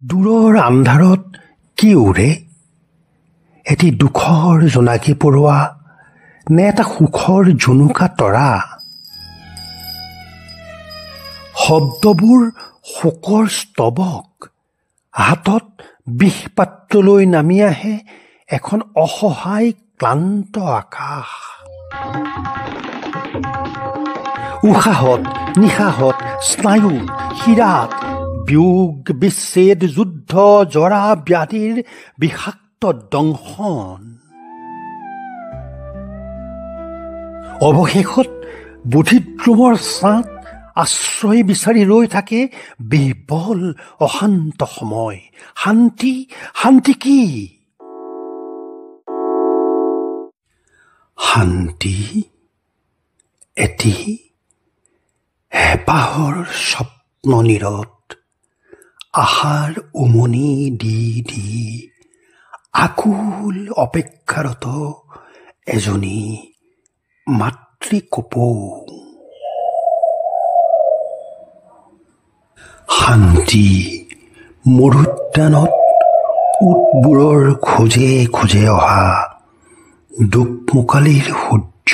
দূৰৰ আন্ধাৰত কি উৰে? এটি দুখৰ জোনাকী পৰুৱা নে এটা সুখৰ জুনুকা তৰা? শব্দবোৰ শোকৰ স্তৱক, হাতত বিষপাত্ৰলৈ নামি আহে এখন অসহায় ক্লান্ত আকাশ। উশাহত, নিশাহত, স্নায়ু, শিৰাত বিয়োগ, বিচ্ছেদ, যুদ্ধ, জৰা, ব্যাধিৰ বিষাক্ত দংশন। অৱশেষত বুদ্ধিদ্ৰোমৰ ছাঁত আশ্ৰয় বিচাৰি ৰৈ থাকে বিহ্বল অশান্ত সময়। শান্তি, শান্তি কি? শান্তি এটি হেঁপাহৰ স্বপ্ন নীৰত, আশাৰ উমনি দি দি আকুল অপেক্ষাৰত এজনী মাতৃকপৌ। শান্তি মৰুদ্যানত উটবোৰৰ খোজে খোজে অহা দোকমোকালিৰ সূৰ্য।